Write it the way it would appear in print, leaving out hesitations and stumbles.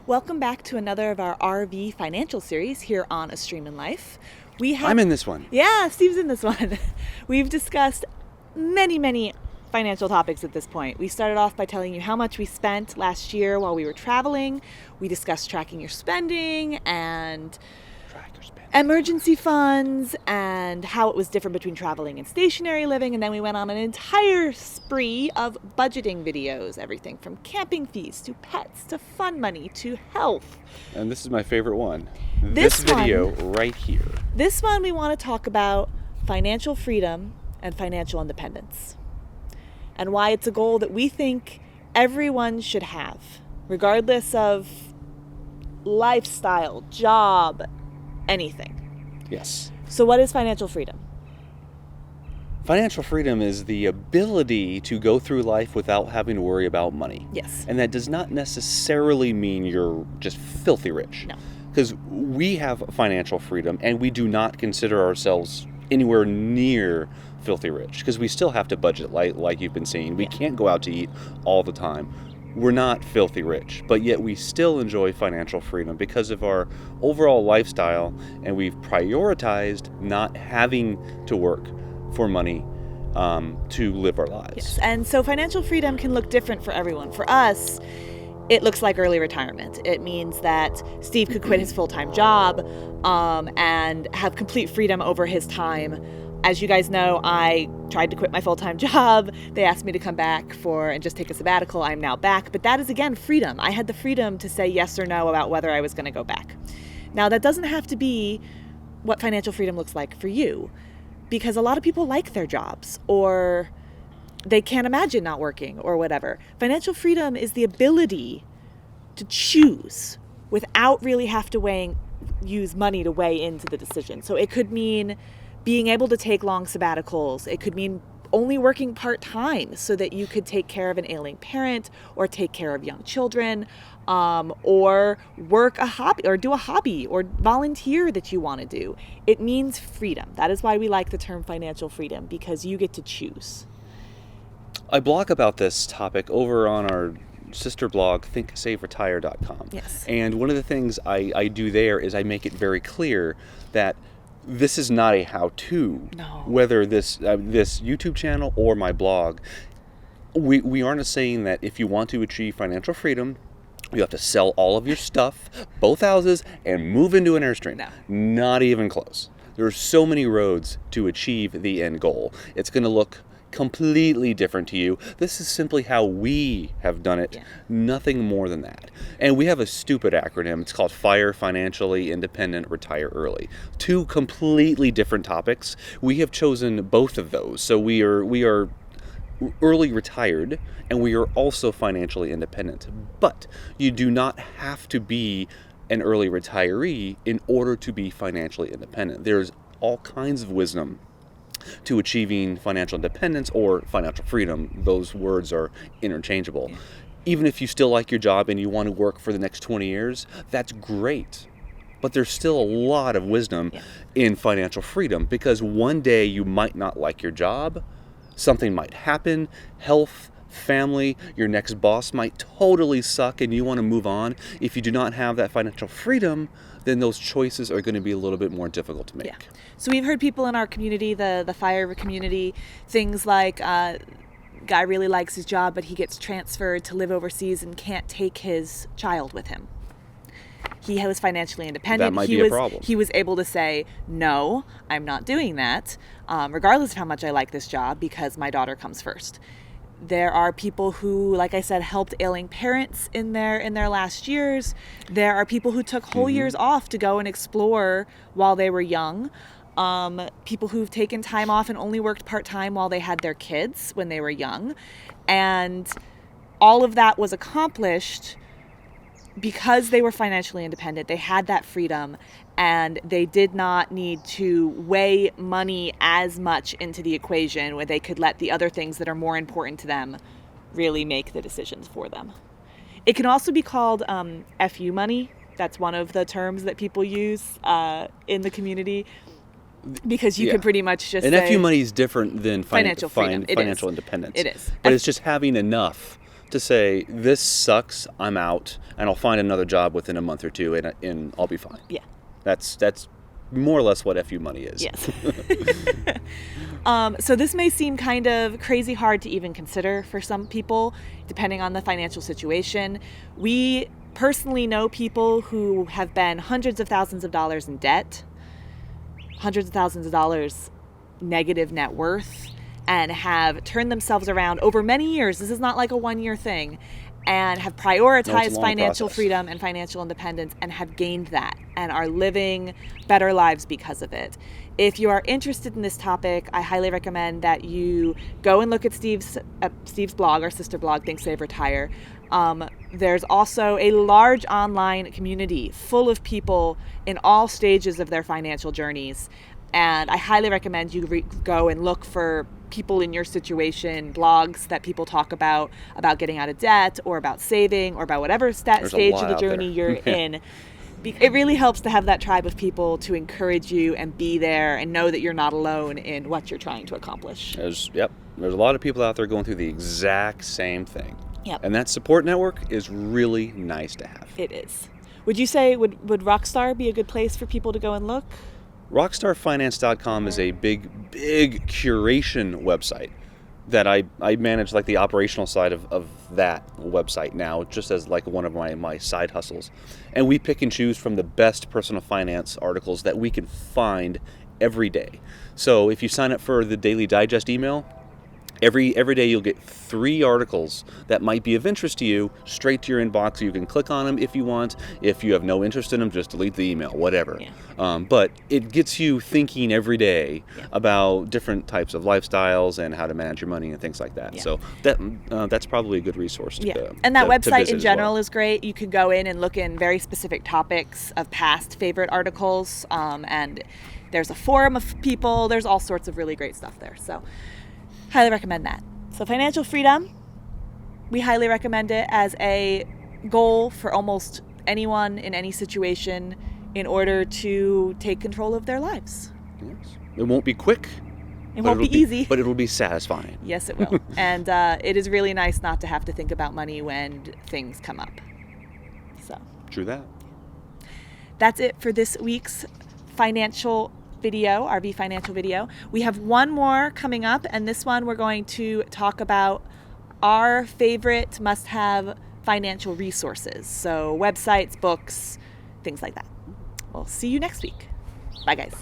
Welcome back to another of our RV financial series here on Airstream in Life. I'm in this one. Yeah, Steve's in this one. We've discussed many financial topics at this point. We started off by telling you how much we spent last year while we were traveling. We discussed tracking your spending and emergency funds and how it was different between traveling and stationary living. And then we went on an entire spree of budgeting videos, everything from camping fees to pets to fun money to health. And this is my favorite one. This video right here. This one we want to talk about financial freedom and financial independence and why it's a goal that we think everyone should have, regardless of lifestyle, job, anything. Yes. So what is financial freedom? Financial freedom is the ability to go through life without having to worry about money. Yes. And that does not necessarily mean you're just filthy rich. No. Because we have financial freedom and we do not consider ourselves anywhere near filthy rich because we still have to budget like you've been saying. We can't go out to eat all the time. We're not filthy rich, but yet we still enjoy financial freedom because of our overall lifestyle, and we've prioritized not having to work for money to live our lives. Yes. And so financial freedom can look different for everyone. For us, it looks like early retirement. It means that Steve could quit his full-time job and have complete freedom over his time. As you guys know, I tried to quit my full-time job. They asked me to come back and just take a sabbatical. I'm now back. But that is, again, freedom. I had the freedom to say yes or no about whether I was going to go back. Now, that doesn't have to be what financial freedom looks like for you, because a lot of people like their jobs or they can't imagine not working or whatever. Financial freedom is the ability to choose without really have to use money to weigh into the decision. So it could mean being able to take long sabbaticals. It could mean only working part-time so that you could take care of an ailing parent or take care of young children, or work a hobby or do a hobby or volunteer that you want to do. It means freedom. That is why we like the term financial freedom, because you get to choose. I blog about this topic over on our sister blog, thinksaveretire.com. Yes. And one of the things I do there is I make it very clear that this is not a how-to. No. Whether this YouTube channel or my blog, we aren't saying that if you want to achieve financial freedom, you have to sell all of your stuff, both houses, and move into an Airstream. No. Not even close. There are so many roads to achieve the end goal. It's going to look completely different to you. This is simply how we have done it. Yeah. Nothing more than that. And we have a stupid acronym. It's called FIRE, Financially Independent, Retire Early. Two completely different topics. We have chosen both of those. So we are early retired and we are also financially independent. But you do not have to be an early retiree in order to be financially independent. There's all kinds of wisdom to achieving financial independence or financial freedom. Those words are interchangeable. Yeah. Even if you still like your job and you want to work for the next 20 years, that's great. But there's still a lot of wisdom in financial freedom, because one day you might not like your job, something might happen, health, family, your next boss might totally suck and you want to move on. If you do not have that financial freedom, then those choices are going to be a little bit more difficult to make. Yeah. So we've heard people in our community, the FIRE community, things like guy really likes his job, but he gets transferred to live overseas and can't take his child with him. He was financially independent. That might be a problem. He was able to say, no, I'm not doing that, regardless of how much I like this job, because my daughter comes first. There are people who, like I said, helped ailing parents in their last years. There are people who took whole years off to go and explore while they were young. People who've taken time off and only worked part-time while they had their kids when they were young. And all of that was accomplished because they were financially independent. They had that freedom, and they did not need to weigh money as much into the equation, where they could let the other things that are more important to them really make the decisions for them. It can also be called FU money. That's one of the terms that people use in the community, because you can pretty much just say... And FU money is different than financial freedom. Financial independence. It is. But it's just having enough to say, this sucks, I'm out, and I'll find another job within a month or two, and I'll be fine. Yeah. That's more or less what FU money is. Yes. So this may seem kind of crazy hard to even consider for some people, depending on the financial situation. We personally know people who have been hundreds of thousands of dollars in debt, hundreds of thousands of dollars negative net worth, and have turned themselves around over many years. This is not like a one-year thing. And have prioritized financial freedom and financial independence and have gained that and are living better lives because of it. If you are interested in this topic, I highly recommend that you go and look at Steve's blog, our sister blog, Think Save Retire. There's also a large online community full of people in all stages of their financial journeys. And I highly recommend you go and look for people in your situation, blogs that people talk about getting out of debt or about saving or about whatever stage of the journey you're in. It really helps to have that tribe of people to encourage you and be there and know that you're not alone in what you're trying to accomplish. There's a lot of people out there going through the exact same thing. Yep. And that support network is really nice to have. It is. Would you say, would Rockstar be a good place for people to go and look? Rockstarfinance.com is a big curation website that I manage, like the operational side of that website now, just as like one of my side hustles. And we pick and choose from the best personal finance articles that we can find every day. So if you sign up for the Daily Digest email, every day you'll get 3 articles that might be of interest to you straight to your inbox. You can click on them if you want. If you have no interest in them, just delete the email, whatever. Yeah. But it gets you thinking every day about different types of lifestyles and how to manage your money and things like that. Yeah. So that's probably a good resource. And that website in general is great. You can go in and look in very specific topics of past favorite articles. And there's a forum of people. There's all sorts of really great stuff there. So highly recommend that. So financial freedom, we highly recommend it as a goal for almost anyone in any situation in order to take control of their lives. Yes. It won't be quick. It won't be easy. But it'll be satisfying. Yes, it will. And it is really nice not to have to think about money when things come up. So True that. That's it for this week's financial video, RV financial video. We have one more coming up, and this one we're going to talk about our favorite must-have financial resources. So websites, books, things like that. We'll see you next week. Bye, guys.